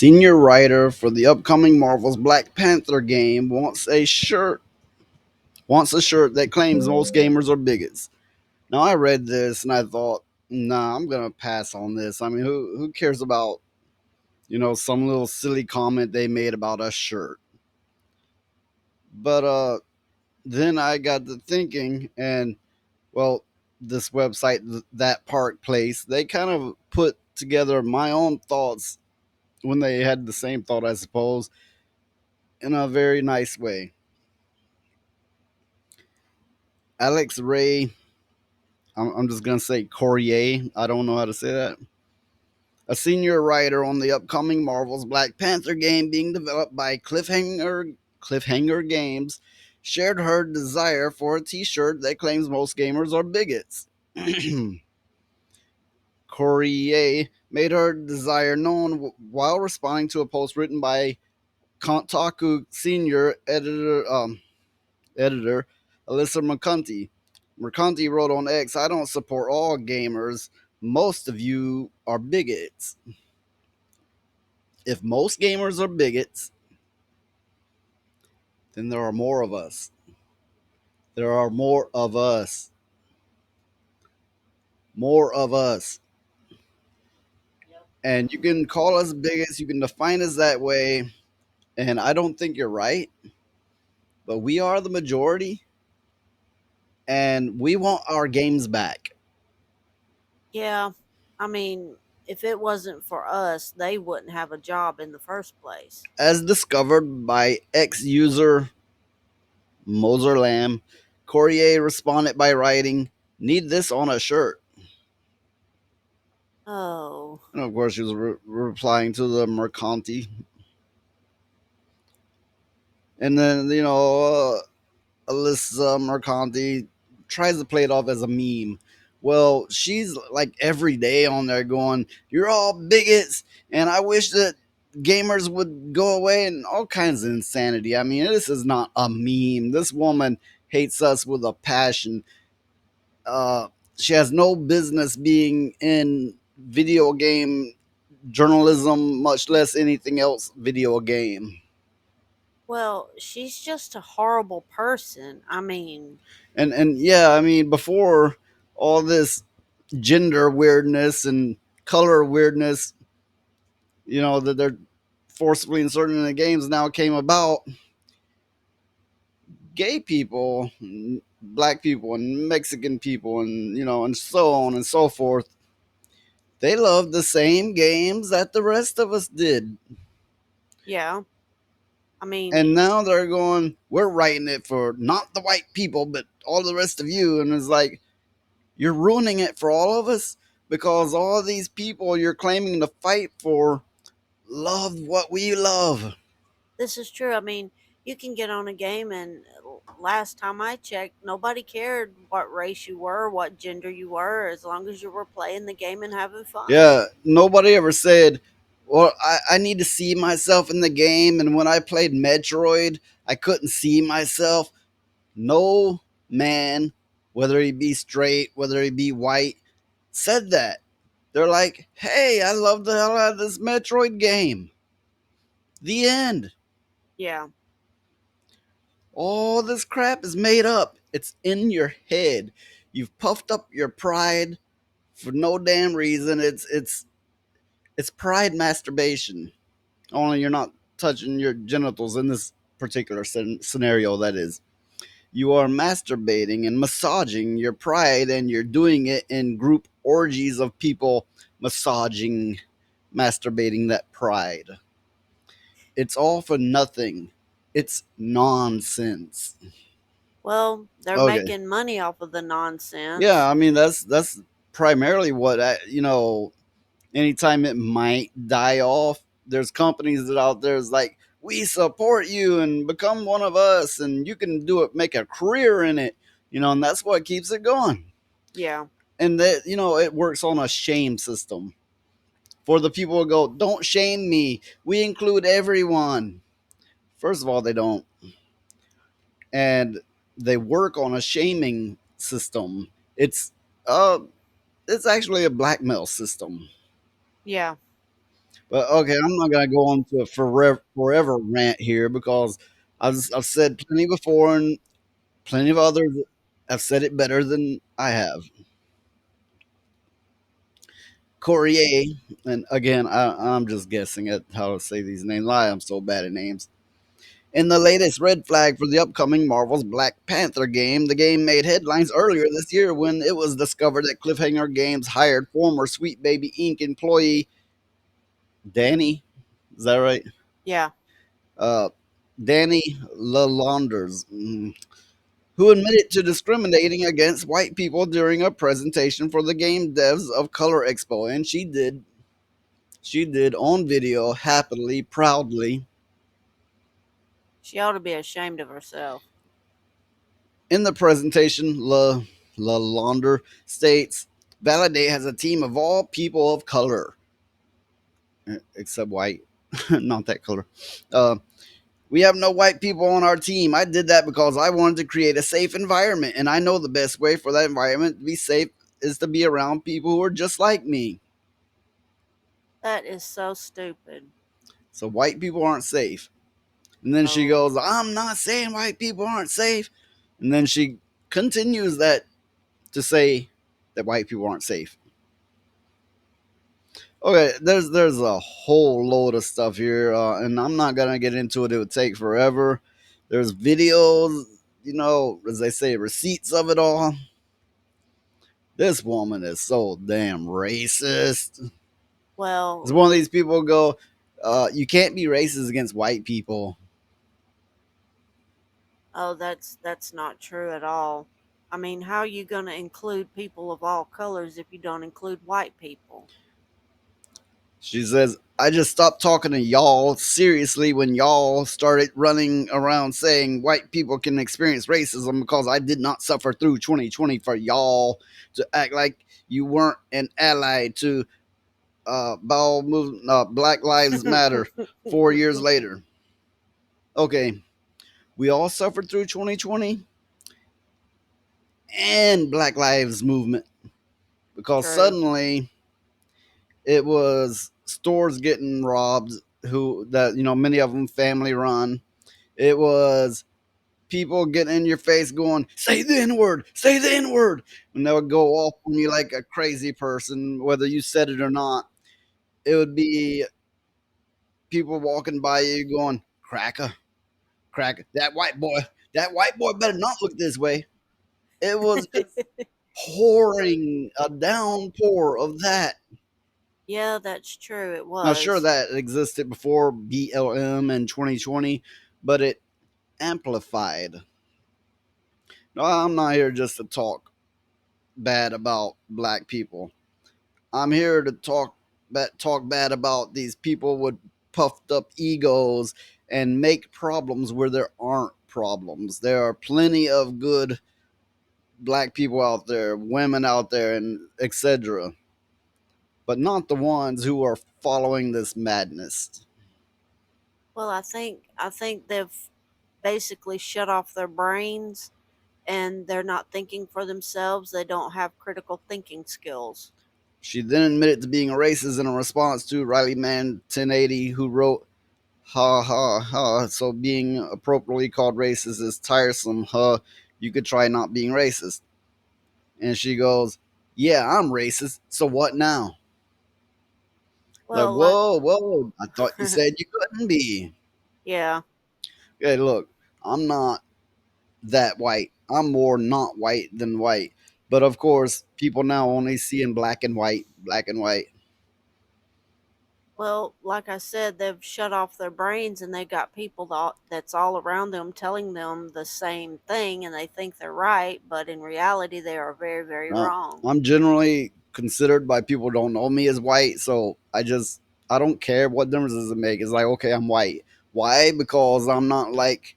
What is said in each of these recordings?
Senior writer for the upcoming Marvel's Black Panther game wants a shirt that claims most gamers are bigots. Now I read this and I thought, nah, I'm gonna pass on this. I mean, who cares about some little silly comment they made about a shirt? But then I got to thinking, and well, this website, that Park Place, they kind of put together my own thoughts when they had the same thought, I suppose, in a very nice way. Alex Ray, I'm just gonna say Courier. I don't know how to say that. A senior writer on the upcoming Marvel's Black Panther game being developed by Cliffhanger Games, shared her desire for a T-shirt that claims most gamers are bigots. Courier made her desire known while responding to a post written by Kotaku senior editor Alyssa mercante. Mercante wrote on X, "I don't support all gamers. Most of you are bigots. If most gamers are bigots, then there are more of us. There are more of us. More of us. And you can call us bigots, you can define us that way, and I don't think you're right, but we are the majority, and we want our games back." Yeah, I mean, if it wasn't for us, they wouldn't have a job in the first place. As discovered by ex user Moser Lamb, Courier responded by writing, "Need this on a shirt." Oh, And of course, she was replying to the mercante. And then, Alyssa mercante tries to play it off as a meme. Well, she's like every day on there going, "You're all bigots, and I wish that gamers would go away," and all kinds of insanity. I mean, this is not a meme. This woman hates us with a passion. uh, she has no business being in video game journalism, much less anything else video game. well, she's just a horrible person. I mean, And yeah, I mean, before all this gender weirdness and color weirdness, that they're forcibly inserting in the games now came about, gay people, and black people, and Mexican people, and and so on and so forth, they love the same games that the rest of us did. yeah, I mean, And now they're going, "We're writing it for not the white people, but all the rest of you." And it's like, you're ruining it for all of us, because all these people you're claiming to fight for love what we love. this is true. I mean, you can get on a game, and last time I checked, nobody cared what race you were, what gender you were, as long as you were playing the game and having fun. Yeah, nobody ever said, "Well, I need to see myself in the game." And when I played Metroid, I couldn't see myself. No man, whether he be straight, whether he be white, said that. They're like, "Hey, I love the hell out of this Metroid game." The end. Yeah, All this crap is made up. It's in your head. You've puffed up your pride for no damn reason. It's pride masturbation. Only you're not touching your genitals in this particular scenario. That is, you are masturbating and massaging your pride, and you're doing it in group orgies of people massaging, masturbating that pride. It's all for nothing. It's nonsense. well, they're Okay. making money off of the nonsense. Yeah, I mean, that's primarily what anytime it might die off, there's companies that out there is like, "We support you and become one of us, and you can do it, make a career in it," and that's what keeps it going. Yeah, And that it works on a shame system for the people who go, "Don't shame me. We include everyone." First of all, they don't, and they work on a shaming system. It's uh, it's actually a blackmail system. yeah. But okay, I'm not gonna go on to a forever rant here because I've said plenty before, and plenty of others have said it better than I have. Courier, and again, I'm just guessing at how to say these names. I am so bad at names. In the latest red flag for the upcoming Marvel's Black Panther game, the game made headlines earlier this year when it was discovered that Cliffhanger Games hired former Sweet Baby Inc. employee Danny. Is that right? Yeah. Uh, Danny Lalonders, who admitted to discriminating against white people during a presentation for the Game Devs of Color Expo, and she did on video happily, proudly. She ought to be ashamed of herself. In the presentation, Lalonder states, "Validate has a team of all people of color, except white, not that color. Uh, we have no white people on our team. I did that because I wanted to create a safe environment, and I know the best way for that environment to be safe is to be around people who are just like me. That is so stupid. So white people aren't safe." And then she Oh, goes, "I'm not saying white people aren't safe." And then she continues that to say that white people aren't safe. Okay, there's a whole load of stuff here, and I'm not gonna get into it. It would take forever. There's videos, as they say, receipts of it all. This woman is so damn racist. It's well, one of these people go, you can't be racist against white people. oh, that's not true at all. I mean, how are you going to include people of all colors if you don't include white people? She says, "I just stopped talking to y'all seriously when y'all started running around saying white people can experience racism because I did not suffer through 2020 for y'all to act like you weren't an ally to bowel movement, Black Lives Matter 4 years later." Okay, we all suffered through 2020 and Black Lives Movement because True. suddenly it was stores getting robbed, who that many of them family run. It was people getting in your face going, "Say the N word, say the N word," and they would go off on you like a crazy person, whether you said it or not. It would be people walking by you going, "Cracker, cracker, that white boy better not look this way." It was just pouring a downpour of that. Yeah, that's true. It Now, sure, was. that existed before BLM and 2020, but it amplified. No, I'm not here just to talk bad about black people. I'm here to talk bad about these people with puffed up egos and make problems where there aren't problems. There are plenty of good black people out there, women out there, and etc. But not the ones who are following this madness. Well, I think they've basically shut off their brains and they're not thinking for themselves. They don't have critical thinking skills. She then admitted to being a racist in a response to Riley Man 1080, who wrote, "Ha ha ha, so being appropriately called racist is tiresome, huh? You could try not being racist." And she goes, "Yeah, I'm racist, so what now?" Like, Well, like whoa, whoa, I thought you said you couldn't be. yeah. Okay, look, I'm not that white. I'm more not white than white. But of course, people now only see in black and white, black and white. Well, like I said, they've shut off their brains and they've got people that's all around them telling them the same thing and they think they're right, but in reality, they are very, very Uh, wrong. I'm generally considered by people who don't know me as white, so I don't care what difference does it make. It's like, okay, I'm white. Why? Because I'm not like,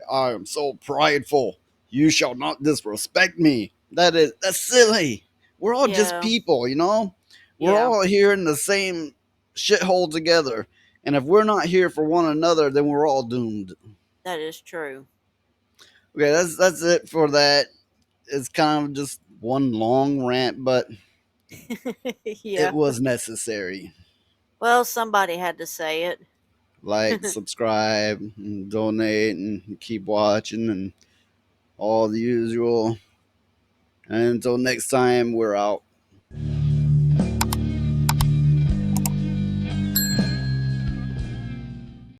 "I am so prideful. You shall not disrespect me." That's silly. We're all just Yeah, people. We're yeah, all here in the same shithole together. And if we're not here for one another, then we're all doomed. that is true. Okay, that's it for that. It's kind of just one long rant, but it Yeah. was necessary. Well, somebody had to say it. Like, subscribe, and donate, and keep watching, and all the usual. And until next time, we're out.